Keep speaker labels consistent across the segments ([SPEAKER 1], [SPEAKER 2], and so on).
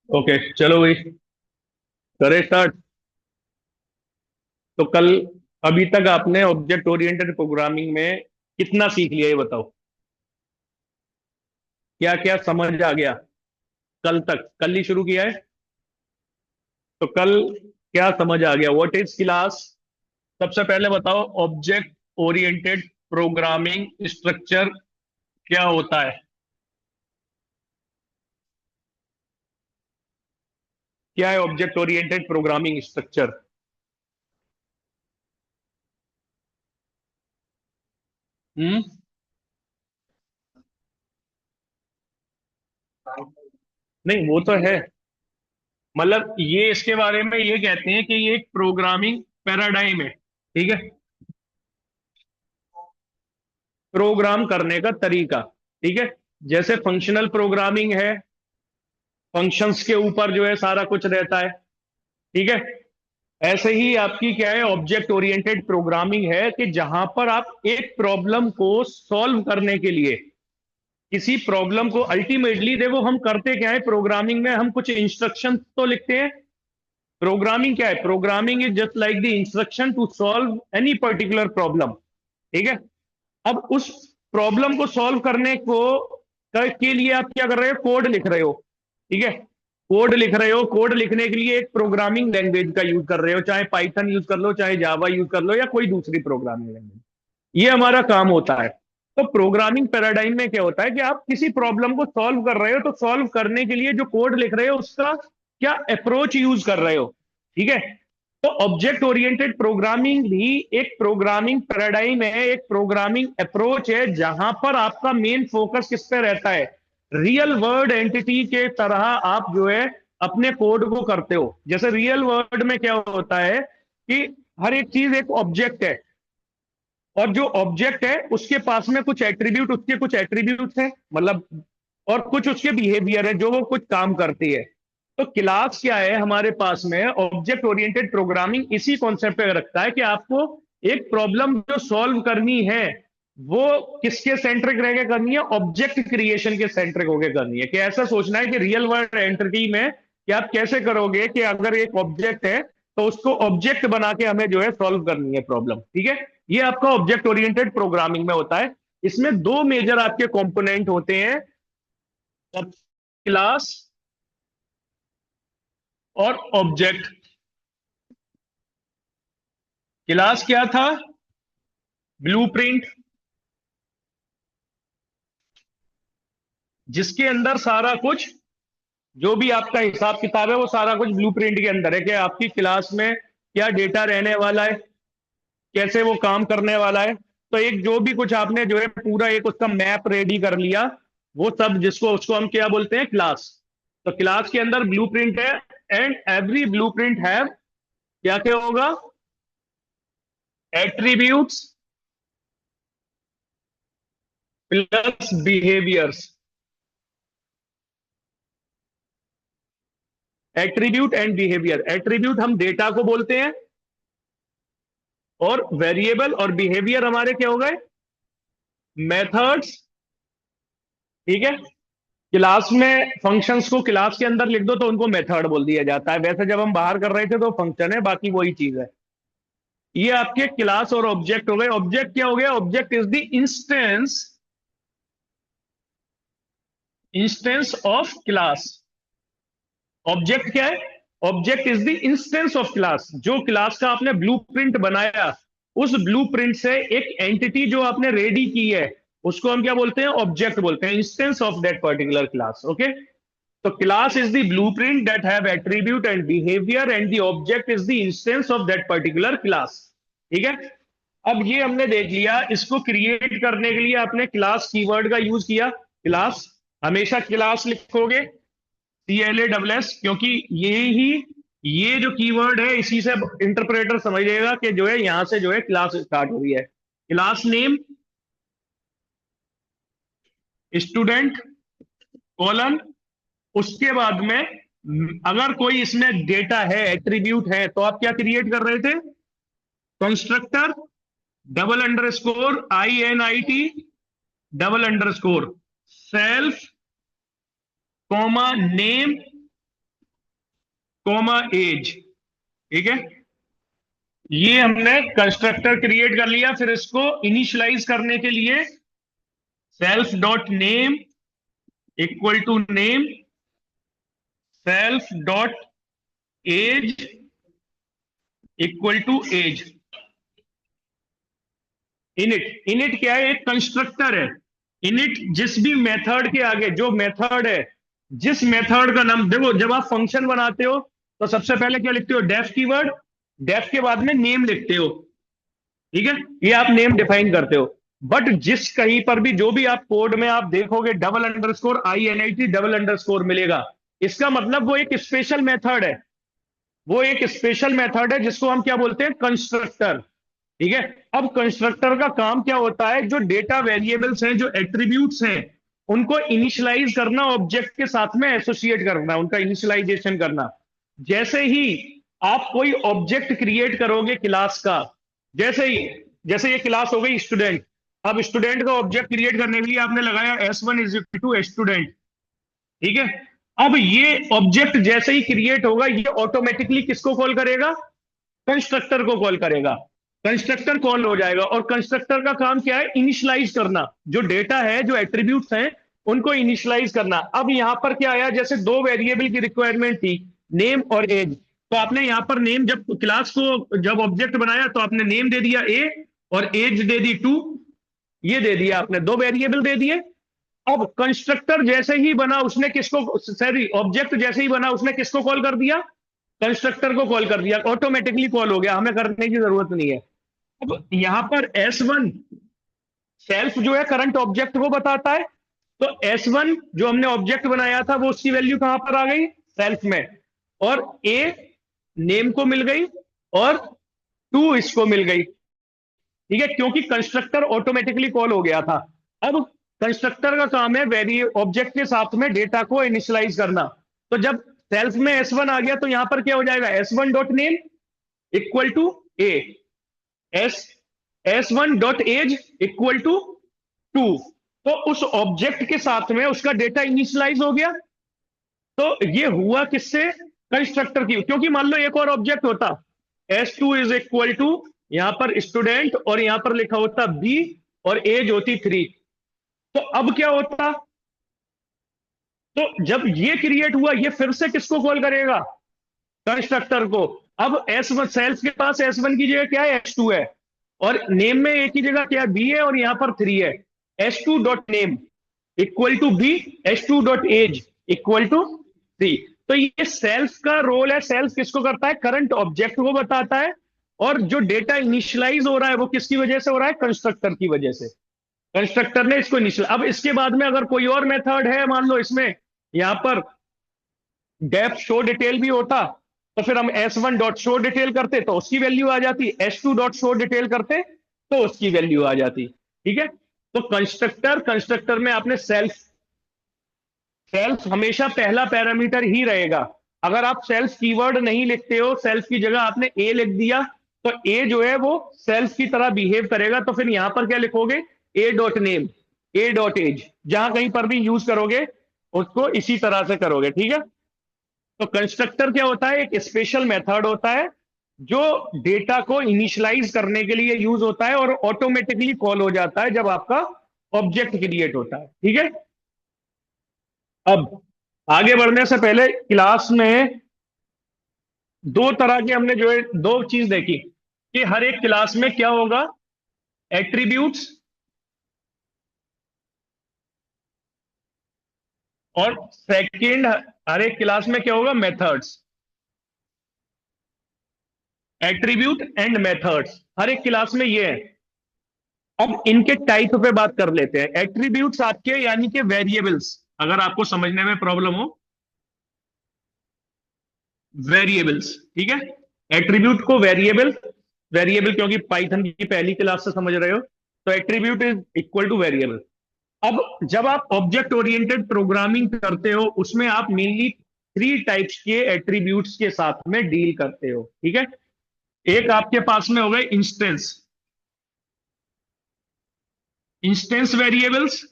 [SPEAKER 1] Okay, चलो भाई, करें स्टार्ट। तो कल, अभी तक आपने ऑब्जेक्ट ओरिएंटेड प्रोग्रामिंग में कितना सीख लिया, ये बताओ। क्या क्या समझ आ गया? कल तक, कल ही शुरू किया है। तो कल क्या समझ आ गया? What is class? सबसे पहले बताओ, ऑब्जेक्ट ओरिएंटेड प्रोग्रामिंग स्ट्रक्चर क्या होता है? क्या है ऑब्जेक्ट ओरिएंटेड प्रोग्रामिंग स्ट्रक्चर? हम्म। नहीं, वो तो है। मतलब ये इसके बारे में ये कहते हैं कि ये एक प्रोग्रामिंग पैराडाइम है, ठीक है। प्रोग्राम करने का तरीका, ठीक है। जैसे फंक्शनल प्रोग्रामिंग है, फंक्शंस के ऊपर जो है सारा कुछ रहता है, ठीक है। ऐसे ही आपकी क्या है, ऑब्जेक्ट ओरिएंटेड प्रोग्रामिंग है कि जहां पर आप एक प्रॉब्लम को सॉल्व करने के लिए, किसी प्रॉब्लम को अल्टीमेटली, देखो हम करते क्या है प्रोग्रामिंग में, हम कुछ इंस्ट्रक्शन तो लिखते हैं। प्रोग्रामिंग क्या है? Programming is just like the instruction to solve any particular problem, ठीक है। अब उस प्रॉब्लम को सॉल्व करने को के लिए आप क्या कर रहे हो? कोड लिख रहे हो, ठीक है। कोड लिख रहे हो, कोड लिखने के लिए एक प्रोग्रामिंग लैंग्वेज का यूज कर रहे हो, चाहे पाइथन यूज कर लो, चाहे जावा यूज कर लो, या कोई दूसरी प्रोग्रामिंग लैंग्वेज। ये हमारा काम होता है। तो प्रोग्रामिंग पैराडाइम में क्या होता है कि आप किसी प्रॉब्लम को सॉल्व कर रहे हो, तो सॉल्व करने के लिए जो कोड लिख रहे हो उसका क्या अप्रोच यूज कर रहे हो, ठीक है। तो ऑब्जेक्ट ओरिएंटेड प्रोग्रामिंग भी एक प्रोग्रामिंग पैराडाइम है, एक प्रोग्रामिंग अप्रोच है, जहां पर आपका मेन फोकस किस पे रहता है? रियल वर्ल्ड एंटिटी के तरह आप जो है अपने कोड को करते हो। जैसे रियल वर्ल्ड में क्या होता है कि हर एक चीज एक ऑब्जेक्ट है, और जो ऑब्जेक्ट है उसके पास में कुछ एट्रीब्यूट, उसके कुछ एट्रीब्यूट है, मतलब, और कुछ उसके बिहेवियर है जो वो कुछ काम करती है। तो क्लास क्या है हमारे पास में? ऑब्जेक्ट ओरिएंटेड प्रोग्रामिंग इसी कॉन्सेप्ट पे रखता है कि आपको एक प्रॉब्लम जो सॉल्व करनी है, वो किसके सेंट्रिक रह के करनी है? ऑब्जेक्ट क्रिएशन के सेंट्रिक होके करनी है। कि ऐसा सोचना है कि रियल वर्ल्ड एंटिटी में कि आप कैसे करोगे कि अगर एक ऑब्जेक्ट है तो उसको ऑब्जेक्ट बना के हमें जो है सॉल्व करनी है प्रॉब्लम, ठीक है। ये आपका ऑब्जेक्ट ओरिएंटेड प्रोग्रामिंग में होता है। इसमें दो मेजर आपके कंपोनेंट होते हैं, क्लास और ऑब्जेक्ट। क्लास क्या था? ब्लूप्रिंट, जिसके अंदर सारा कुछ, जो भी आपका हिसाब किताब है वो सारा कुछ ब्लूप्रिंट के अंदर है, कि आपकी क्लास में क्या डेटा रहने वाला है, कैसे वो काम करने वाला है। तो एक जो भी कुछ आपने जो है पूरा एक उसका मैप रेडी कर लिया, वो सब जिसको उसको हम क्या बोलते हैं? क्लास। तो क्लास के अंदर ब्लूप्रिंट है, एंड एवरी ब्लूप्रिंट हैव क्या क्या होगा? Attributes plus behaviours. Attribute and behaviour, attribute हम डेटा को बोलते हैं, और वेरिएबल और बिहेवियर हमारे क्या हो गए? मेथड्स, ठीक है। क्लास में फंक्शंस को क्लास के अंदर लिख दो तो उनको मेथड बोल दिया जाता है। वैसे जब हम बाहर कर रहे थे तो फंक्शन है, बाकी वही चीज है। ये आपके क्लास और ऑब्जेक्ट हो गए। ऑब्जेक्ट क्या हो गया? Object is the instance, instance of class. Object क्या है? Object is the instance of class. जो क्लास का आपने ब्लूप्रिंट बनाया, उस ब्लूप्रिंट से एक एंटिटी जो आपने रेडी की है, उसको हम क्या बोलते हैं? ऑब्जेक्ट बोलते हैं, instance of that particular class, okay. तो class is the blueprint that have attribute and behaviour, and the object is the instance of that particular class, ठीक है। अब ये हमने देख लिया, इसको क्रिएट करने के लिए आपने क्लास कीवर्ड का यूज किया। क्लास, हमेशा क्लास लिखोगे, CLASS, क्योंकि ये जो कीवर्ड है इसी से इंटरप्रेटर समझेगा कि जो है यहां से जो है क्लास स्टार्ट हो रही है। क्लास नेम स्टूडेंट कॉलन, उसके बाद में अगर कोई इसमें डेटा है, एट्रीब्यूट है, तो आप क्या क्रिएट कर रहे थे? Constructor double underscore INIT double underscore self comma name comma age. ठीक है, ये हमने कंस्ट्रक्टर क्रिएट कर लिया। फिर इसको इनिशियलाइज करने के लिए self dot name equal to name, self dot age equal to age. Init, init क्या है? एक कंस्ट्रक्टर है। इनिट जिस भी मेथड के आगे जो मेथड है, जिस मेथड का नाम, देखो जब आप फंक्शन बनाते हो तो सबसे पहले क्या लिखते हो? डेफ कीवर्ड, डेफ के बाद में नेम लिखते हो। ठीक है, ये आप नेम डिफाइन करते हो। बट जिस कहीं पर भी जो भी आप कोड में आप देखोगे double underscore INIT double underscore मिलेगा, इसका मतलब वो एक स्पेशल मेथड है। वो एक स्पेशल मेथड है जिसको हम क्या बोलते हैं? कंस्ट्रक्टर। ठीक है, अब कंस्ट्रक्टर का काम क्या होता है? जो डेटा वेरिएबल्स हैं, जो एट्रीब्यूट्स हैं, उनको इनिशियलाइज करना, ऑब्जेक्ट के साथ में एसोसिएट करना, उनका इनिशियलाइजेशन करना। जैसे ही आप कोई ऑब्जेक्ट क्रिएट करोगे क्लास का, जैसे ही, जैसे ये क्लास हो गई स्टूडेंट, अब स्टूडेंट का ऑब्जेक्ट क्रिएट करने के लिए आपने लगाया S1 is equal to student. ठीक है, अब ये ऑब्जेक्ट जैसे ही क्रिएट होगा, ये ऑटोमेटिकली किसको कॉल करेगा? कंस्ट्रक्टर को कॉल करेगा। कंस्ट्रक्टर कॉल हो जाएगा, और कंस्ट्रक्टर का काम क्या है? इनिशियलाइज करना। जो डेटा है, जो एट्रीब्यूट्स हैं, उनको इनिशियलाइज करना। अब यहां पर क्या आया? जैसे दो वेरिएबल की रिक्वायरमेंट थी, नेम और एज। तो आपने यहां पर नेम, जब क्लास को जब ऑब्जेक्ट बनाया तो आपने नेम दे दिया A और एज दे दी 2। ये दे दिया आपने, दो वेरिएबल दे दिए। अब कंस्ट्रक्टर जैसे ही बना, उसने किसको, सॉरी, ऑब्जेक्ट जैसे ही बना उसने किसको कॉल कर दिया? कंस्ट्रक्टर को कॉल कर दिया। ऑटोमेटिकली कॉल हो गया, हमें करने की जरूरत नहीं है। अब यहां पर S1 सेल्फ जो है करंट ऑब्जेक्ट को बताता है। तो S1 जो हमने ऑब्जेक्ट बनाया था, वो उसकी वैल्यू कहां पर आ गई? सेल्फ में। और A नेम को मिल गई, और 2 इसको मिल गई। ठीक है, क्योंकि कंस्ट्रक्टर ऑटोमेटिकली कॉल हो गया था। अब कंस्ट्रक्टर का काम है वेरी ऑब्जेक्ट के साथ में डेटा को इनिशियलाइज करना। तो जब सेल्फ में S1 आ गया, तो यहां पर क्या हो जाएगा? S1 dot name equal to A, S1 dot age equal to 2। तो उस ऑब्जेक्ट के साथ में उसका डेटा इनिशियलाइज हो गया। तो ये हुआ किससे? कंस्ट्रक्टर की। क्योंकि मान लो एक और ऑब्जेक्ट होता, S2 इज इक्वल टू, यहां पर स्टूडेंट, और यहां पर लिखा होता B, और एज होती 3। तो अब क्या होता? तो जब ये क्रिएट हुआ, ये फिर से किसको कॉल करेगा? कंस्ट्रक्टर को। अब S1 सेल्फ के पास S1 की जगह क्या है? S2 है, और नेम में एक ही जगह क्या है? B है, और यहां पर 3 है। S2 dot name equal to B, S2 dot age equal to 3। तो ये सेल्फ का रोल है। सेल्फ किसको करता है? करंट ऑब्जेक्ट को बताता है। और जो डेटा इनिशियलाइज हो रहा है, वो किसकी वजह से हो रहा है? कंस्ट्रक्टर की वजह से। कंस्ट्रक्टर ने इसको इनिशियल। अब इसके बाद में अगर कोई और मेथड है, मान लो इसमें यहां पर डेफ शो डिटेल भी होता, तो फिर हम S1 डॉट शो डिटेल करते तो उसकी वैल्यू आ जाती, S2 डॉट शो डिटेल करते तो उसकी वैल्यू आ जाती। ठीक है, तो कंस्ट्रक्टर, कंस्ट्रक्टर में आपने सेल्फ, सेल्फ हमेशा पहला पैरामीटर ही रहेगा। अगर आप सेल्फ कीवर्ड नहीं लिखते हो, सेल्फ की जगह आपने A लिख दिया, तो A जो है वो सेल्फ की तरह बिहेव करेगा। तो फिर यहां पर क्या लिखोगे? A dot name, A dot age, जहां कहीं पर भी यूज करोगे उसको इसी तरह से करोगे। ठीक है, तो कंस्ट्रक्टर क्या होता है? एक स्पेशल मेथड होता है जो डेटा को इनिशियलाइज करने के लिए यूज होता है, और ऑटोमेटिकली कॉल हो जाता है जब आपका ऑब्जेक्ट क्रिएट होता है। ठीक है, अब आगे बढ़ने से पहले क्लास में दो तरह के हमने जो है दो चीज देखी कि हर एक क्लास में क्या होगा? एट्रीब्यूट्स, और सेकंड हर एक क्लास में क्या होगा? मेथड्स। एट्रीब्यूट एंड मेथड्स हर एक क्लास में ये है। अब इनके टाइप पे बात कर लेते हैं। एट्रीब्यूट्स आपके यानी कि वेरिएबल्स, अगर आपको समझने में प्रॉब्लम हो, वेरिएबल्स, ठीक है। एट्रीब्यूट को वेरिएबल, वेरिएबल क्योंकि पाइथन की पहली क्लास से समझ रहे हो, तो attribute is equal two variable. अब जब आप ऑब्जेक्ट ओरिएंटेड प्रोग्रामिंग करते हो उसमें आप मेनली थ्री टाइप्स के एट्रीब्यूट्स के साथ में डील करते हो, ठीक है। एक आपके पास में हो गए instance, instance variables,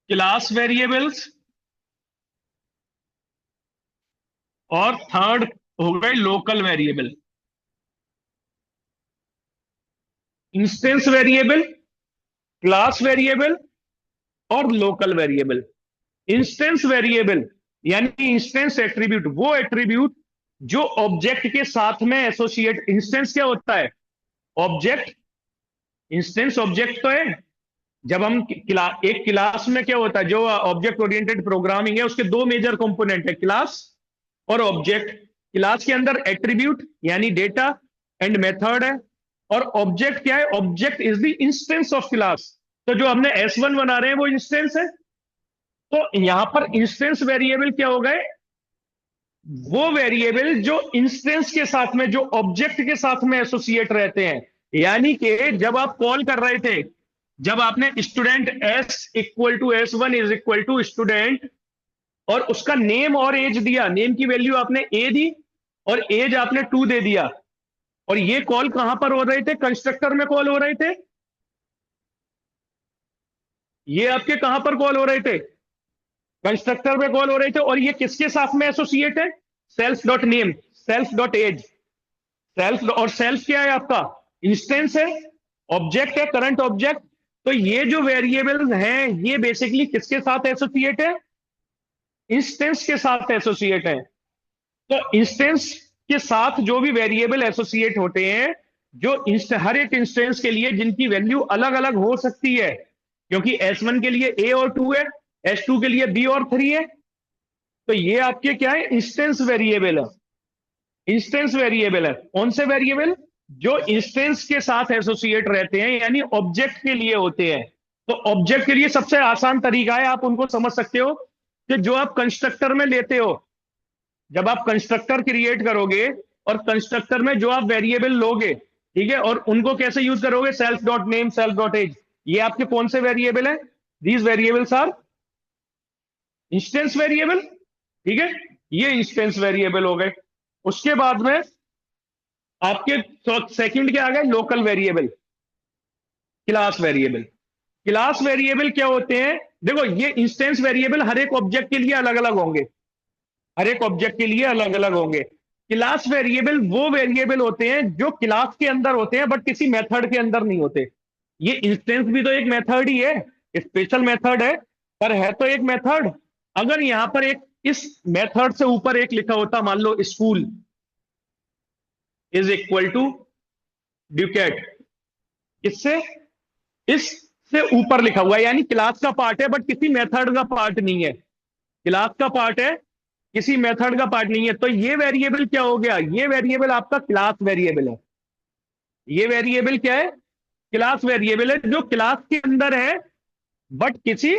[SPEAKER 1] class variables, और थर्ड हो गए local variable. Instance variable, class variable और लोकल वेरिएबल। इंस्टेंस वेरिएबल यानी इंस्टेंस एट्रीब्यूट, वो एट्रीब्यूट जो ऑब्जेक्ट के साथ में एसोसिएट, इंस्टेंस क्या होता है? ऑब्जेक्ट। इंस्टेंस ऑब्जेक्ट तो है। जब हम एक क्लास में क्या होता है, जो ऑब्जेक्ट ओरिएंटेड प्रोग्रामिंग है उसके दो मेजर कंपोनेंट है, क्लास और ऑब्जेक्ट। क्लास के अंदर एट्रीब्यूट यानी डेटा एंड मेथड है, और ऑब्जेक्ट क्या है? Object is the instance of class. तो जो हमने S1 बना रहे हैं वो इंस्टेंस है। तो यहां पर इंस्टेंस वेरिएबल क्या हो गए? वो वेरिएबल जो इंस्टेंस के साथ में, जो ऑब्जेक्ट के साथ में एसोसिएट रहते हैं। यानी कि जब आप कॉल कर रहे थे, जब आपने student S=S1 is equal to student, और उसका नेम और एज दिया, नेम की वैल्यू आपने ए दी और एज आपने 2 दे दिया, और ये कॉल कहां पर हो रहे थे? कंस्ट्रक्टर में कॉल हो रहे थे। ये आपके कहां पर कॉल हो रहे थे? कंस्ट्रक्टर में कॉल हो रहे थे। और ये किसके साथ में एसोसिएट है? Self dot name, self dot age. Self, और सेल्फ क्या है आपका? इंस्टेंस है, ऑब्जेक्ट है, करंट ऑब्जेक्ट। तो ये जो वेरिएबल्स हैं ये बेसिकली किसके साथ एसोसिएट है? इंस्टेंस के साथ एसोसिएट है। तो इंस्टेंस के साथ जो भी वेरिएबल एसोसिएट होते हैं, जो हर एक इंस्टेंस के लिए जिनकी वैल्यू अलग अलग हो सकती है, क्योंकि S1 के लिए A और 2 है, S2 के लिए B और 3 है। तो ये आपके क्या है? इंस्टेंस वेरिएबल है। इंस्टेंस वेरिएबल है कौन से वेरिएबल? जो इंस्टेंस के साथ एसोसिएट रहते हैं, यानी ऑब्जेक्ट के लिए होते हैं। तो ऑब्जेक्ट के लिए सबसे आसान तरीका है, आप उनको समझ सकते हो कि जो आप कंस्ट्रक्टर में लेते हो, जब आप कंस्ट्रक्टर क्रिएट करोगे और कंस्ट्रक्टर में जो आप वेरिएबल लोगे, ठीक है, और उनको कैसे यूज करोगे? Self dot name, self dot age. ये आपके कौन से वेरिएबल है? These variables are instance variable, ठीक है। ये इंस्टेंस वेरिएबल हो गए। उसके बाद में आपके सेकंड क्या आ गए? Local variable, class variable. Class variable क्या होते हैं? देखो, ये इंस्टेंस वेरिएबल हर एक ऑब्जेक्ट के लिए अलग अलग होंगे, हर एक ऑब्जेक्ट के लिए अलग अलग होंगे। क्लास वेरिएबल वो वेरिएबल होते हैं जो क्लास के अंदर होते हैं बट किसी मेथड के अंदर नहीं होते। ये इंस्टेंस भी तो एक मेथड ही है, स्पेशल मेथड है, पर है तो एक मेथड। अगर यहां पर एक, इस मेथड से ऊपर एक लिखा होता, मान लो स्कूल इज इक्वल टू ड्यूकेट, इससे, इससे ऊपर लिखा हुआ है, यानी क्लास का पार्ट है बट किसी मेथड का पार्ट नहीं है। क्लास का पार्ट है, किसी मेथड का पार्ट नहीं है। तो ये वेरिएबल क्या हो गया? ये वेरिएबल आपका क्लास वेरिएबल है। ये वेरिएबल क्या है? क्लास वेरिएबल है, जो क्लास के अंदर है बट किसी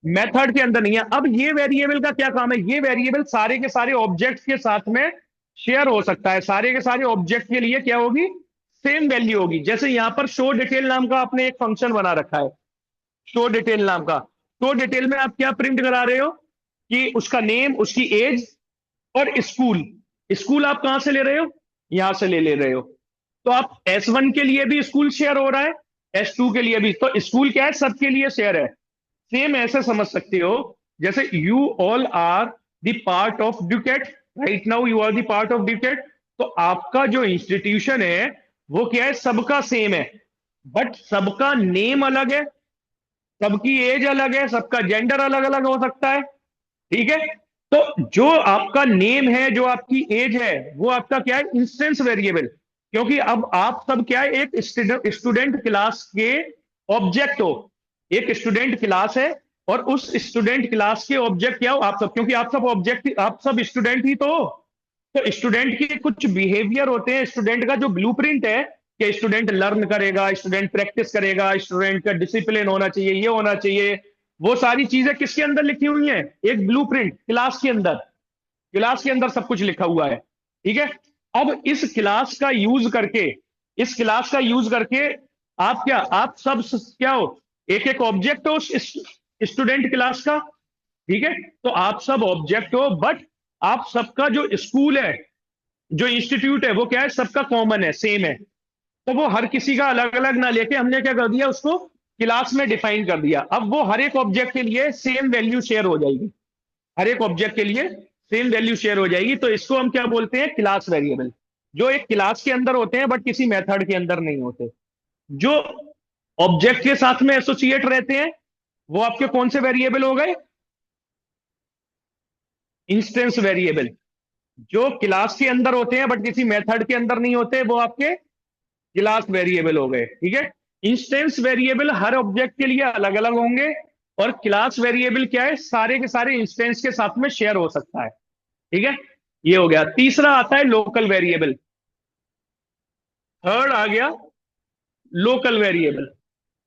[SPEAKER 1] मेथड के अंदर नहीं है। अब ये वेरिएबल का क्या काम है? ये वेरिएबल सारे के सारे ऑब्जेक्ट्स के साथ में शेयर हो सकता है। सारे के सारे ऑब्जेक्ट के लिए क्या होगी? सेम वैल्यू होगी। जैसे यहां पर शो डिटेल नाम का आपने एक फंक्शन बना रखा है, शो डिटेल नाम का। शो डिटेल में आप क्या प्रिंट करा रहे हो? कि उसका नेम, उसकी एज और स्कूल। स्कूल आप कहां से ले रहे हो? यहां से ले ले रहे हो। तो आप S1 के लिए भी स्कूल शेयर हो रहा है, S2 के लिए भी। तो स्कूल क्या है? सबके लिए शेयर है। सेम ऐसे समझ सकते हो, जैसे you all are the part of Ducat, right now you are the part of Ducat. तो आपका जो इंस्टीट्यूशन है वो क्या है? सबका सेम है, बट सबका नेम अलग है, सबकी एज अलग है, सबका जेंडर अलग अलग हो सकता है, ठीक है। तो जो आपका नेम है, जो आपकी एज है, वो आपका क्या है? Instance variable. क्योंकि अब आप सब क्या है? एक स्टूडेंट क्लास के ऑब्जेक्ट हो। एक स्टूडेंट क्लास है और उस स्टूडेंट क्लास के ऑब्जेक्ट क्या हो? आप सब, क्योंकि आप सब ऑब्जेक्ट, आप सब स्टूडेंट ही तो हो। तो स्टूडेंट के कुछ बिहेवियर होते हैं, स्टूडेंट का जो ब्लूप्रिंट है कि स्टूडेंट लर्न करेगा, स्टूडेंट प्रैक्टिस करेगा, स्टूडेंट का डिसिप्लिन होना चाहिए, ये होना चाहिए, वो सारी चीजें किसके अंदर लिखी हुई हैं? एक ब्लूप्रिंट, क्लास के अंदर। क्लास के अंदर सब कुछ लिखा हुआ है, ठीक है। अब इस क्लास का यूज करके, इस क्लास का यूज करके आप क्या, आप सब क्या हो? एक एक ऑब्जेक्ट हो स्टूडेंट क्लास का, ठीक है। तो आप सब ऑब्जेक्ट हो, बट आप सबका जो स्कूल है, जो इंस्टीट्यूट है, वो क्या है? सबका कॉमन है, सेम है। तो वो हर किसी का अलग अलग ना लेके हमने क्या कर दिया, उसको क्लास में डिफाइन कर दिया। अब वो हर एक ऑब्जेक्ट के लिए सेम वैल्यू शेयर हो जाएगी, हर एक ऑब्जेक्ट के लिए सेम वैल्यू शेयर हो जाएगी। तो इसको हम क्या बोलते हैं? Class variable. जो एक क्लास के अंदर होते हैं बट किसी मेथड के अंदर नहीं होते। जो ऑब्जेक्ट के साथ में एसोसिएट रहते हैं, वो आपके कौन से वेरिएबल हो गए? Instance variable. जो क्लास के अंदर होते हैं बट किसी मेथड के अंदर नहीं होते, वो आपके क्लास वेरिएबल हो गए, ठीक है। इंस्टेंस वेरिएबल हर ऑब्जेक्ट के लिए अलग अलग होंगे, और क्लास वेरिएबल क्या है? सारे के सारे इंस्टेंस के साथ में शेयर हो सकता है, ठीक है। ये हो गया। तीसरा आता है लोकल वेरिएबल। थर्ड आ गया लोकल वेरिएबल।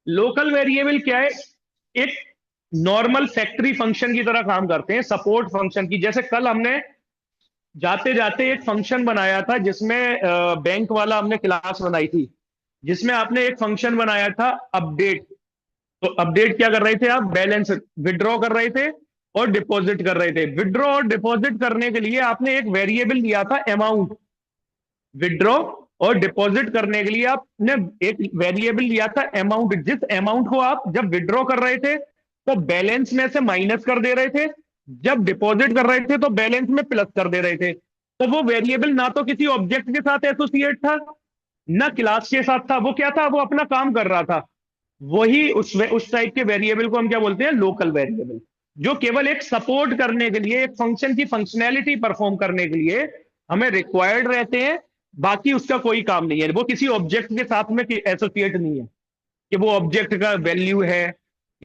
[SPEAKER 1] लोकल वेरिएबल क्या है? एक नॉर्मल फैक्ट्री फंक्शन की तरह काम करते हैं, सपोर्ट फंक्शन की। जैसे कल हमने जाते जाते एक फंक्शन बनाया था, जिसमें बैंक वाला हमने क्लास बनाई थी, जिसमें आपने एक फंक्शन बनाया था अपडेट। तो अपडेट क्या कर रहे थे आप? बैलेंस विड्रॉ कर रहे थे और डिपॉजिट कर रहे थे। विड्रॉ और डिपॉजिट करने के लिए आपने एक वेरिएबल लिया था, अमाउंट। विड्रॉ और डिपॉजिट करने के लिए आपने एक वेरिएबल लिया था, अमाउंट। जिस अमाउंट को आप जब विड्रॉ कर रहे थे तो बैलेंस में से माइनस कर दे रहे थे, जब डिपॉजिट कर रहे थे तो बैलेंस में प्लस कर दे रहे थे। तो वो वेरिएबल ना तो किसी ऑब्जेक्ट के साथ एसोसिएट था, ना क्लास के साथ था। वो क्या था? वो अपना काम कर रहा था। वही उस टाइप के वेरिएबल को हम क्या बोलते हैं? Local variable. जो केवल एक सपोर्ट करने के लिए, एक फंक्शन की फंक्शनैलिटी परफॉर्म करने के लिए हमें रिक्वायर्ड रहते हैं, बाकी उसका कोई काम नहीं है। वो किसी ऑब्जेक्ट के साथ में एसोसिएट नहीं है कि वो ऑब्जेक्ट का वैल्यू है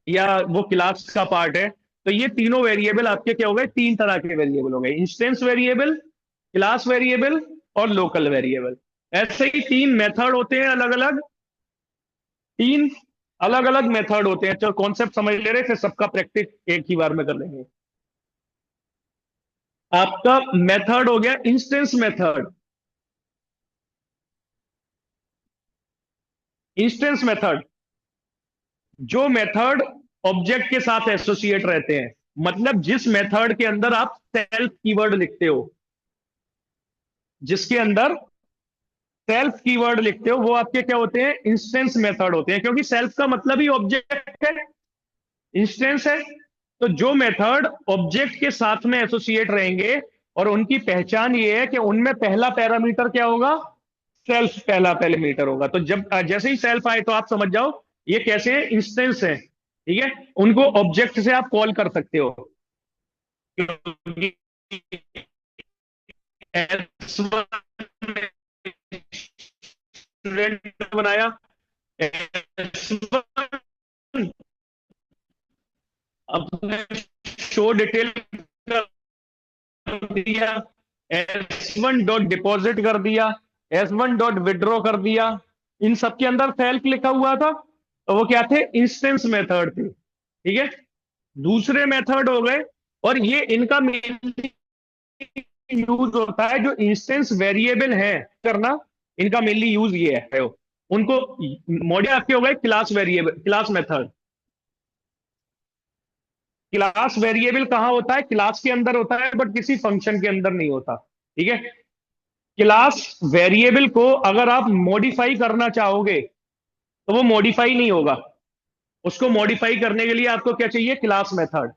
[SPEAKER 1] या वो क्लास का पार्ट है। तो ये तीनों वेरिएबल आपके क्या हो गए? तीन तरह के वेरिएबल हो गए, इंस्टेंस वेरिएबल, क्लास वेरिएबल और लोकल वेरिएबल। ऐसे ही तीन मेथड होते हैं अलग अलग, तीन अलग अलग मेथड होते हैं। चलो कॉन्सेप्ट समझ ले रहे, फिर सबका प्रैक्टिस एक ही बार में कर लेंगे। आपका मेथड हो गया इंस्टेंस मेथड। इंस्टेंस मेथड, जो मेथड ऑब्जेक्ट के साथ एसोसिएट रहते हैं, मतलब जिस मेथड के अंदर आप सेल्फ कीवर्ड लिखते हो, जिसके अंदर सेल्फ कीवर्ड लिखते हो, वो आपके क्या होते हैं? इंस्टेंस मेथड होते हैं। क्योंकि सेल्फ का मतलब ही ऑब्जेक्ट है, इंस्टेंस है। तो जो मेथड ऑब्जेक्ट के साथ में एसोसिएट रहेंगे, और उनकी पहचान ये है कि उनमें पहला पैरामीटर क्या होगा? सेल्फ पहला पैरामीटर होगा। तो जब जैसे ही सेल्फ आए तो आप समझ जाओ ये कैसे है? इंस्टेंस है, ठीक है। उनको ऑब्जेक्ट से आप कॉल कर सकते हो। स्टूडेंट बनाया S1, अपने शो डिटेल कर दिया, S1 डॉट डिपॉजिट कर दिया, S1 डॉट विड्रॉ कर दिया। इन सब के अंदर सेल्फ लिखा हुआ था, तो वो क्या थे? इंस्टेंस मेथड थे, ठीक है। दूसरे मेथड हो गए, और ये इनका मेनली यूज होता है, जो इंस्टेंस वेरिएबल है करना, इनका मेनली यूज ये है। उनको मॉड्यूल आपके हो गए class variable, class method. Class variable कहां होता है? क्लास के अंदर होता है, बट किसी फंक्शन के अंदर नहीं होता, ठीक है। क्लास वेरिएबल को अगर आप मॉडिफाई करना चाहोगे तो वो मॉडिफाई नहीं होगा। उसको मॉडिफाई करने के लिए आपको क्या चाहिए? Class method.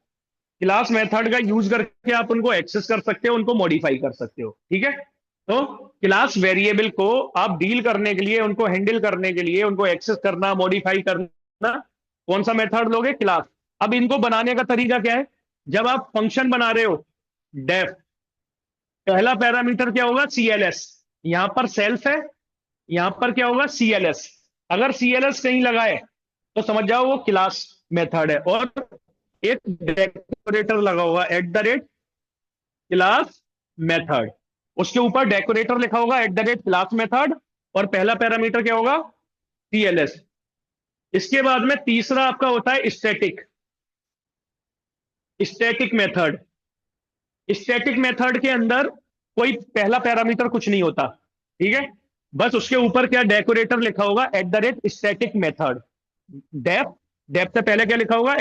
[SPEAKER 1] क्लास मेथड का यूज करके आप उनको एक्सेस कर सकते हो, उनको मॉडिफाई कर सकते हो, ठीक है। तो क्लास वेरिएबल को आप डील करने के लिए, उनको हैंडल करने के लिए, उनको एक्सेस करना, मॉडिफाई करना, कौन सा मेथड लोगे? क्लास। अब इनको बनाने का तरीका क्या है? जब आप फंक्शन बना रहे हो, डेफ, पहला पैरामीटर क्या होगा? CLS। यहां पर सेल्फ है, यहां पर क्या होगा? CLS। अगर CLS कहीं लगाए तो समझ जाओ वो क्लास मेथड है। और एक डेकोरेटर लगा होगा @क्लास मेथड, उसके ऊपर डेकोरेटर लिखा होगा @क्लास मेथड, और पहला पैरामीटर क्या होगा? CLS। इसके बाद में तीसरा आपका होता है static. Static method, static method के अंदर कोई पहला पैरामीटर कुछ नहीं होता, ठीक है। बस उसके ऊपर क्या डेकोरेटर लिखा होगा, @स्टैटिक मेथड। डेफ, डेफ से पहले क्या लिखा होगा,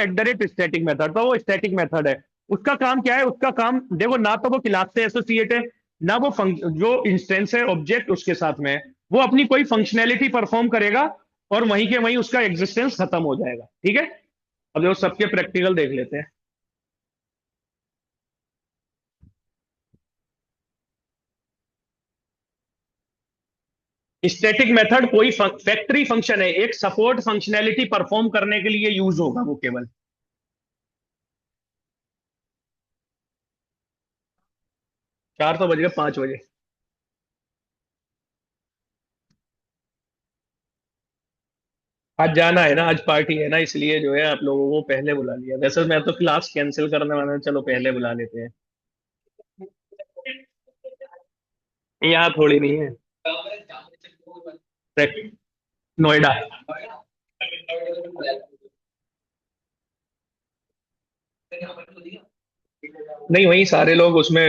[SPEAKER 1] @स्टैटिक मेथड, तो वो स्टैटिक मेथड है। उसका काम क्या है, उसका काम देखो, ना तो वो क्लास से एसोसिएट है, ना वो जो इंस्टेंस है ऑब्जेक्ट उसके साथ में है, वो अपनी कोई फंक्शनैलिटी परफॉर्म करेगा और वहीं के वहीं उसका एग्जिस्टेंस खत्म हो जाएगा, ठीक है। अब देखो सबके प्रैक्टिकल देख लेते हैं। स्टैटिक मेथड कोई फैक्ट्री फंक्शन है, एक सपोर्ट फंक्शनैलिटी परफॉर्म करने के लिए यूज होगा वो केवल। 4 तो बज गए, 5 बजे। आज जाना है ना, आज पार्टी है ना, इसलिए जो है आप लोगों को पहले बुला लिया। वैसे मैं तो क्लास कैंसिल करने वाला हूं, चलो पहले बुला लेते हैं। यहाँ थोड़ी नहीं है। नोएडा। नहीं, वही सारे लोग उसमें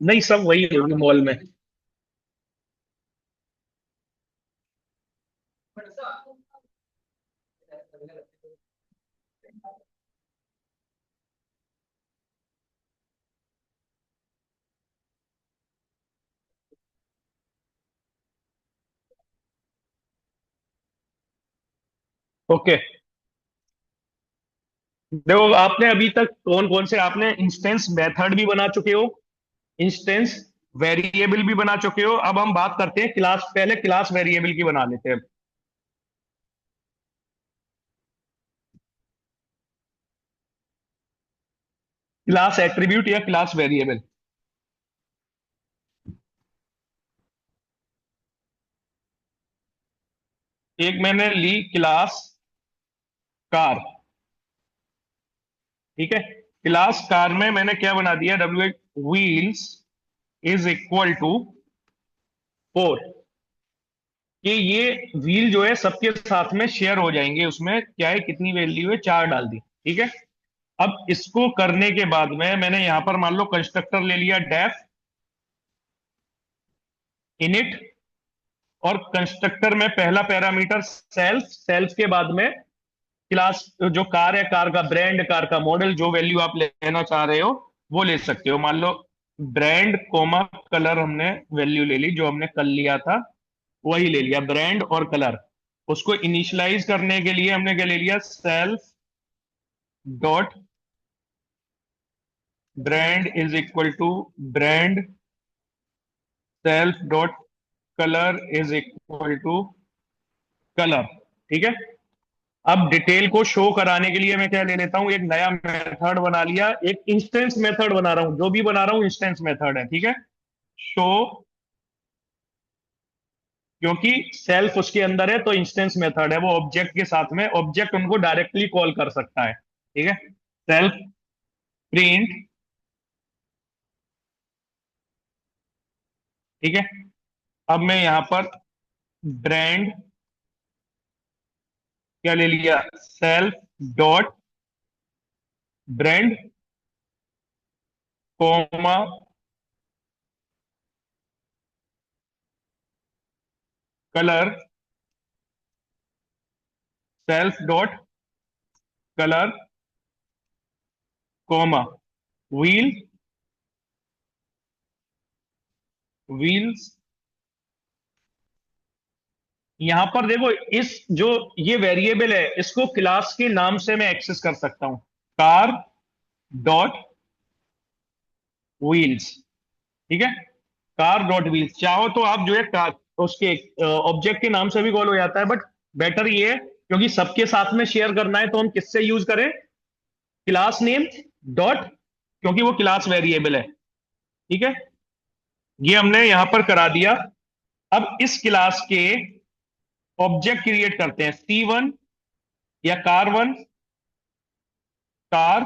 [SPEAKER 1] नहीं, सब वही होगी मॉल में। ओके। देखो आपने अभी तक कौन कौन से आपने इंस्टेंस मेथड भी बना चुके हो, इंस्टेंस वेरिएबल भी बना चुके हो। अब हम बात करते हैं क्लास, पहले क्लास वेरिएबल की बना लेते हैं। क्लास एट्रीब्यूट या क्लास वेरिएबल। एक मैंने ली क्लास कार, ठीक है। क्लास कार में मैंने क्या बना दिया, डब्ल्यू व्हील्स इज इक्वल टू 4, कि ये व्हील जो है सबके साथ में शेयर हो जाएंगे, उसमें क्या है, कितनी वैल्यू है, 4 डाल दी, ठीक है। अब इसको करने के बाद में मैंने यहां पर मान लो कंस्ट्रक्टर ले लिया डेफ इनिट, और कंस्ट्रक्टर में पहला पैरामीटर सेल्फ, सेल्फ के बाद में क्लास, जो कार है, कार का ब्रांड, कार का मॉडल, जो वैल्यू आप लेना चाह रहे हो वो ले सकते हो। मान लो ब्रांड कोमा कलर, हमने वैल्यू ले ली जो हमने कल लिया था, वही ले लिया, ब्रांड और कलर। उसको इनिशियलाइज करने के लिए हमने क्या ले लिया, self dot brand is equal to brand self dot colour is equal to colour, ठीक है। अब डिटेल को शो कराने के लिए मैं क्या ले लेता हूं, एक नया मेथड बना लिया, एक इंस्टेंस मेथड बना रहा हूं, जो भी बना रहा हूं इंस्टेंस मेथड है, ठीक है। शो, क्योंकि सेल्फ उसके अंदर है तो इंस्टेंस मेथड है, वो ऑब्जेक्ट के साथ में, ऑब्जेक्ट उनको डायरेक्टली कॉल कर सकता है, ठीक है। सेल्फ प्रिंट, ठीक है। अब मैं यहां पर ब्रांड क्या ले लिया, self dot brand comma colour, self dot colour comma wheel, wheels. यहां पर देखो, इस जो ये वेरिएबल है, इसको क्लास के नाम से मैं एक्सेस कर सकता हूं, कार डॉट व्हील्स, ठीक है। कार डॉट व्हील्स, चाहो तो आप जो है कार उसके ऑब्जेक्ट के नाम से भी कॉल हो जाता है, बट बेटर ये है, क्योंकि सबके साथ में शेयर करना है तो हम किससे यूज करें, क्लास नेम डॉट, क्योंकि वो क्लास वेरिएबल है, ठीक है। ये हमने यहां पर करा दिया। अब इस क्लास के ऑब्जेक्ट क्रिएट करते हैं, C1 या कार 1, कार,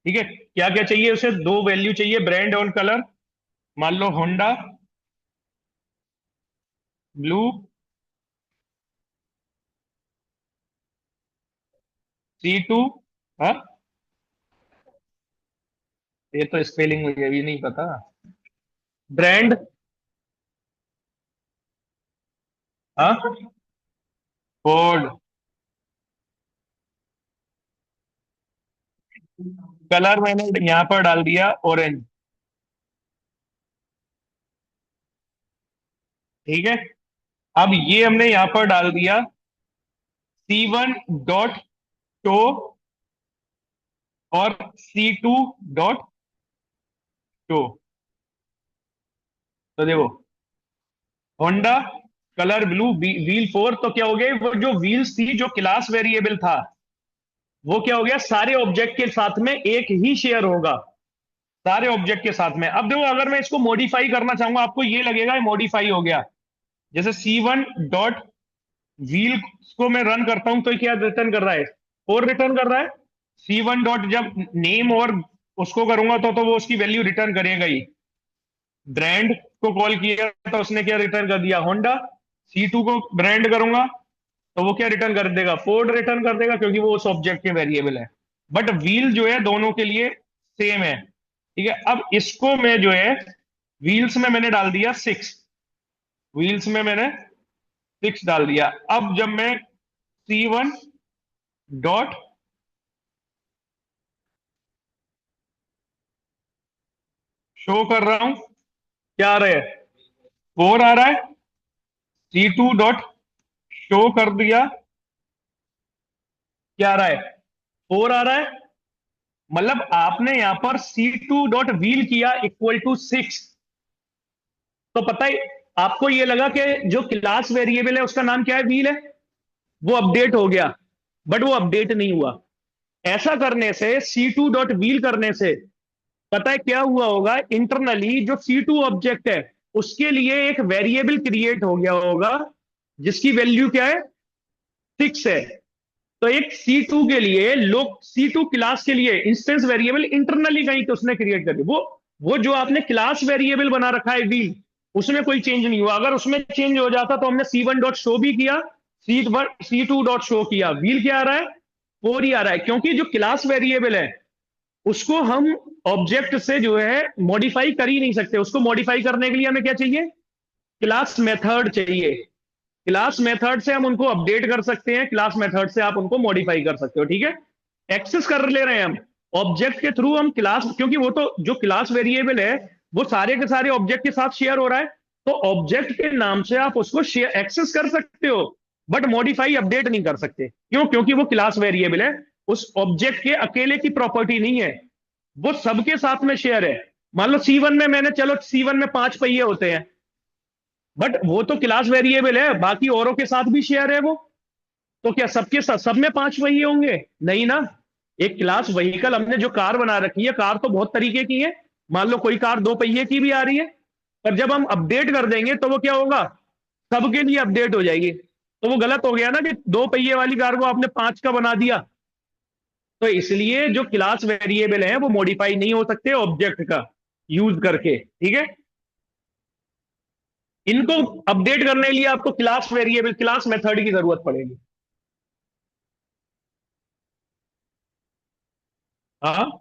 [SPEAKER 1] ठीक है। क्या क्या चाहिए उसे, दो वैल्यू चाहिए, ब्रांड और कलर। मान लो होंडा ब्लू, C2, हाँ, ये तो स्पेलिंग मुझे भी नहीं पता। ब्रांड। हाँ। फोर्ड। कलर मैंने यहाँ पर डाल दिया ऑरेंज। ठीक है। अब ये हमने यहाँ पर डाल दिया C1 डॉट टो और C2 डॉट टो। तो देखो, Honda colour blue wheel four, तो क्या हो गया, वो जो व्हील्स थी जो क्लास वेरिएबल था, वो क्या हो गया, सारे ऑब्जेक्ट के साथ में एक ही शेयर होगा, सारे ऑब्जेक्ट के साथ में। अब देखो, अगर मैं इसको मॉडिफाई करना चाहूंगा, आपको ये लगेगा मॉडिफाई हो गया। जैसे C1 डॉट व्हील को मैं रन करता हूं तो क्या रिटर्न कर रहा है, फोर रिटर्न कर रहा है। C1 डॉट जब नेम और उसको करूंगा तो वो उसकी वैल्यू रिटर्न करेगा ही। ब्रांड को कॉल किया तो उसने क्या रिटर्न कर दिया, होंडा। C2 को ब्रांड करूंगा तो वो क्या रिटर्न कर देगा, फोर्ड रिटर्न कर देगा, क्योंकि वो उस ऑब्जेक्ट के वेरिएबल है। बट व्हील जो है दोनों के लिए सेम है। ठीक है, अब इसको मैं जो है व्हील्स में मैंने डाल दिया 6। व्हील्स में मैंने 6 डाल दिया। अब जब मैं C1 डॉट शो कर रहा हूं, क्या आ रहा है, फोर आ रहा है। C2 डॉट शो कर दिया, क्या आ रहा है, फोर आ रहा है। मतलब आपने यहां पर C2 डॉट व्हील किया इक्वल टू 6, तो पता है आपको ये लगा कि जो क्लास वेरिएबल है उसका नाम क्या है, व्हील है, वो अपडेट हो गया। बट वो अपडेट नहीं हुआ। ऐसा करने से, C2 डॉट व्हील करने से पता है क्या हुआ होगा, इंटरनली जो C2 ऑब्जेक्ट है उसके लिए एक वेरिएबल क्रिएट हो गया होगा, जिसकी वैल्यू क्या है, 6 है। तो एक C2 के लिए, लोग C2 क्लास के लिए इंस्टेंस वेरिएबल इंटरनली कहीं तो उसने क्रिएट कर दिया। वो जो आपने क्लास वेरिएबल बना रखा है व्हील, उसमें कोई चेंज नहीं हुआ। अगर उसमें चेंज हो जाता तो हमने C1 डॉट शो भी किया, C2 डॉट शो किया, व्हील क्या आ रहा है, फोर ही आ रहा है। क्योंकि जो क्लास वेरिएबल है उसको हम ऑब्जेक्ट से जो है मॉडिफाई कर ही नहीं सकते। उसको मॉडिफाई करने के लिए हमें क्या चाहिए, क्लास मेथड चाहिए। क्लास मेथड से हम उनको अपडेट कर सकते हैं, क्लास मेथड से आप उनको मॉडिफाई कर सकते हो। ठीक है, एक्सेस कर ले रहे हैं हम ऑब्जेक्ट के थ्रू, हम क्लास, क्योंकि वो तो जो क्लास वेरिएबल है वो सारे के सारे ऑब्जेक्ट के साथ शेयर हो रहा है, तो ऑब्जेक्ट के नाम से आप उसको शेयर एक्सेस कर सकते हो, बट मॉडिफाई अपडेट नहीं कर सकते। क्यों, क्योंकि वो क्लास वेरिएबल है, उस ऑब्जेक्ट के अकेले की प्रॉपर्टी नहीं है, वो सबके साथ में शेयर है। मान लो C1 में मैंने, चलो C1 में 5 पहिए होते हैं, बट वो तो क्लास वेरिएबल है, बाकी औरों के साथ भी शेयर है वो। तो क्या सबके साथ, सब में 5 पहिए होंगे, नहीं ना। एक क्लास व्हीकल, हमने जो कार बना रखी है, कार तो बहुत तरीके की है। मान लो कोई कार 2 पहिए की भी आ रही है, पर जब हम अपडेट कर देंगे तो वो क्या होगा, सबके लिए अपडेट हो जाएगी। तो वो गलत हो गया ना कि 2 पहिए वाली कार को आपने 5 का बना दिया। तो इसलिए जो क्लास वेरिएबल है वो मॉडिफाई नहीं हो सकते ऑब्जेक्ट का यूज करके। ठीक है, इनको अपडेट करने के लिए आपको क्लास वेरिएबल, क्लास मेथड की जरूरत पड़ेगी। हाँ।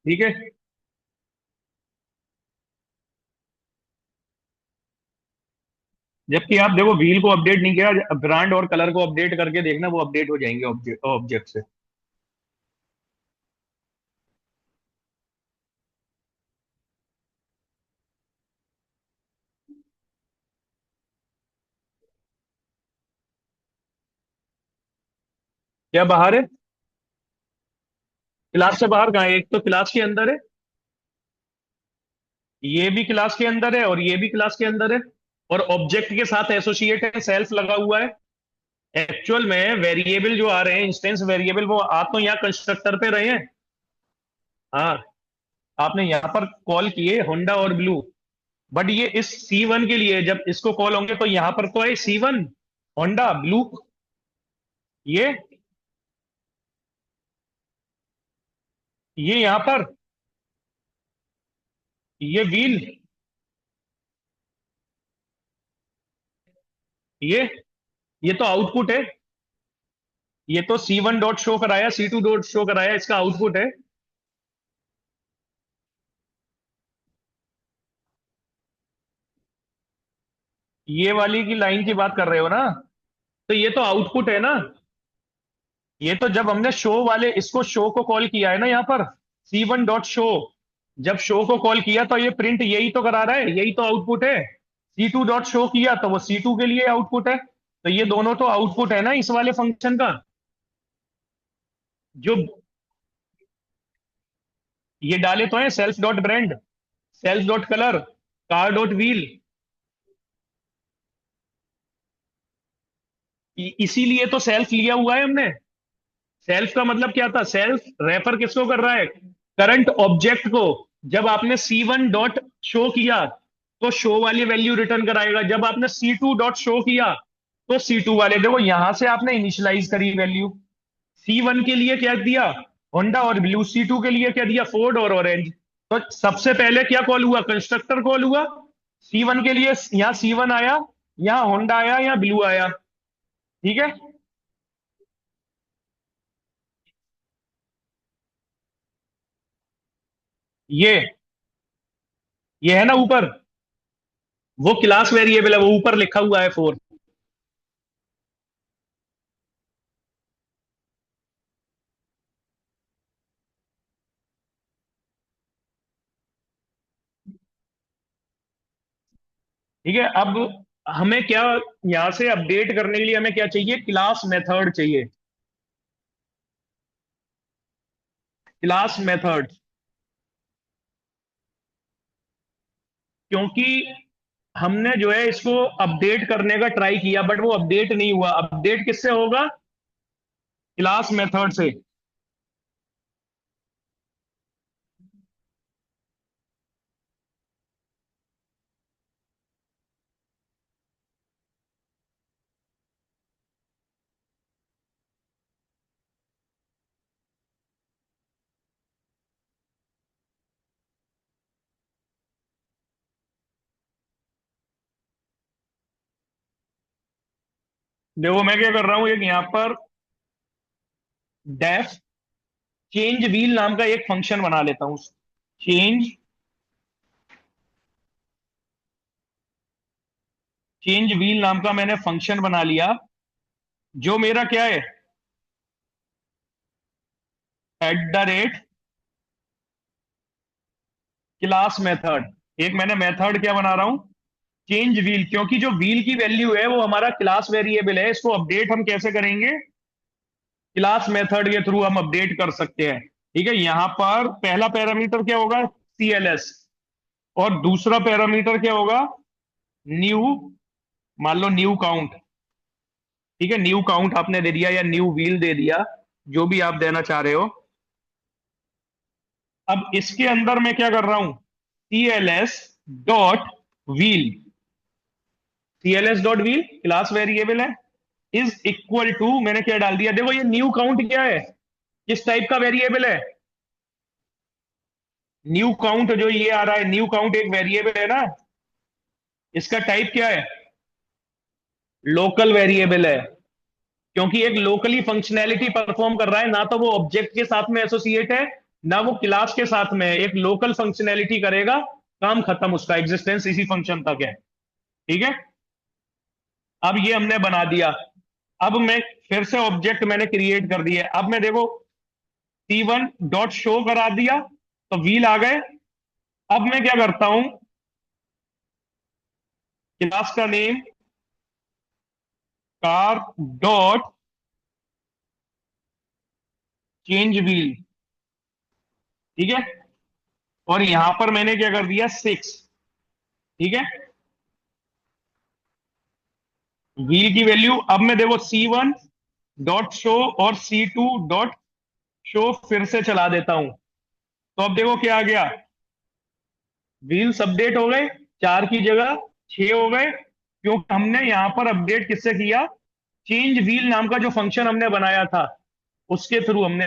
[SPEAKER 1] ठीक है। जबकि आप देखो व्हील को अपडेट नहीं किया, ब्रांड और कलर को अपडेट करके देखना, वो अपडेट हो जाएंगे ऑब्जेक्ट ऑब्जेक्ट से। क्या बाहर है? क्लास से बाहर कहाँ है? एक तो क्लास के अंदर है, ये भी क्लास के अंदर है और ये भी क्लास के अंदर है, और ऑब्जेक्ट के साथ एसोसिएट है, सेल्फ लगा हुआ है। एक्चुअल में वेरिएबल जो आ रहे हैं, इंस्टेंस वेरिएबल, वो आ तो यहाँ कंस्ट्रक्टर पे रहे हैं। हाँ, आपने यहाँ पर कॉल किए होंडा और ब्लू, बट ये इस C1 के लिए जब इसको कॉल होंगे तो यहाँ पर तो है C1, होंडा, ब्लू। ये ये यहाँ पर, ये व्हील, ये ये तो आउटपुट है। ये तो C1 डॉट शो कराया, C2 डॉट शो कराया, इसका आउटपुट है। ये वाली की लाइन की बात कर रहे हो ना? तो ये तो आउटपुट है ना। ये तो जब हमने शो वाले इसको शो को कॉल किया है ना यहाँ पर, C1 डॉट शो, जब शो को कॉल किया तो ये प्रिंट यही तो करा रहा है, यही तो आउटपुट है। C2 डॉट शो किया तो वो C2 के लिए आउटपुट है। तो ये दोनों तो आउटपुट है ना इस वाले फंक्शन का। जो ये डाले तो है self dot brand, self dot colour, car dot wheel. इसीलिए तो सेल्फ लिया हुआ है हमने। सेल्फ का मतलब क्या था? सेल्फ रेफर किसको कर रहा है? करंट ऑब्जेक्ट को। जब आपने C1 डॉट शो किया तो शो वाली वैल्यू रिटर्न कराएगा, जब आपने C2 डॉट शो किया तो C2 वाले, देखो यहां से आपने इनिशियलाइज करी वैल्यू। C1 के लिए क्या दिया? होंडा और ब्लू। C2 के लिए क्या दिया? फोर्ड और ऑरेंज। तो सबसे पहले क्या कॉल हुआ? कंस्ट्रक्टर कॉल हुआ। C1 के लिए यहाँ C1 आया, यहाँ होंडा आया, यहाँ ब्लू आया। ठीक है। ये है ना ऊपर, वो क्लास वेरिएबल है, वो ऊपर लिखा हुआ है 4। ठीक है। अब हमें क्या, यहां से अपडेट करने के लिए हमें क्या चाहिए? क्लास मेथड चाहिए, क्लास मेथड। क्योंकि हमने जो है इसको अपडेट करने का ट्राई किया, बट वो अपडेट नहीं हुआ। अपडेट किससे होगा? क्लास मेथड से। देखो मैं क्या कर रहा हूं, एक यहां पर डेफ चेंज व्हील नाम का एक फंक्शन बना लेता हूं। चेंज चेंज व्हील नाम का मैंने फंक्शन बना लिया, जो मेरा क्या है? @ क्लास मेथड। एक मैंने मेथड क्या बना रहा हूं? Change wheel. क्योंकि जो व्हील की वैल्यू है वो हमारा क्लास वेरिएबल है, इसको अपडेट हम कैसे करेंगे? क्लास मेथड के थ्रू हम अपडेट कर सकते हैं। ठीक है, यहां पर पहला पैरामीटर क्या होगा, CLS, और दूसरा पैरामीटर क्या होगा, न्यू, मान लो न्यू काउंट। ठीक है, न्यू काउंट आपने दे दिया या न्यू व्हील दे दिया, जो भी आप देना चाह रहे हो। अब इसके अंदर मैं क्या कर रहा हूं, CLS dot wheel, CLS dot wheel class variable है, इज इक्वल टू, मैंने क्या डाल दिया, देखो ये न्यू काउंट क्या है, किस टाइप का वेरिएबल है, न्यू काउंट जो ये आ रहा है, न्यू काउंट एक वेरिएबल है ना, इसका टाइप क्या है, लोकल वेरिएबल है, क्योंकि एक लोकली फंक्शनैलिटी परफॉर्म कर रहा है, ना तो वो ऑब्जेक्ट के साथ में एसोसिएट है, ना वो क्लास के साथ में है, एक लोकल फंक्शनैलिटी करेगा, काम खत्म, उसका एग्जिस्टेंस इसी फंक्शन तक है। ठीक है, अब ये हमने बना दिया। अब मैं फिर से ऑब्जेक्ट मैंने क्रिएट कर दिया, अब मैं देखो C1 डॉट शो करा दिया तो व्हील आ गए। अब मैं क्या करता हूं, क्लास का name car dot change wheel, ठीक है, और यहां पर मैंने क्या कर दिया 6। ठीक है, व्हील की वैल्यू, अब मैं देखो C1 डॉट शो और C2 डॉट शो फिर से चला देता हूं, तो अब देखो क्या आ गया, व्हील्स अपडेट हो गए, 4 की जगह 6 हो गए, क्योंकि हमने यहां पर अपडेट किससे किया, चेंज व्हील नाम का जो फंक्शन हमने बनाया था उसके थ्रू हमने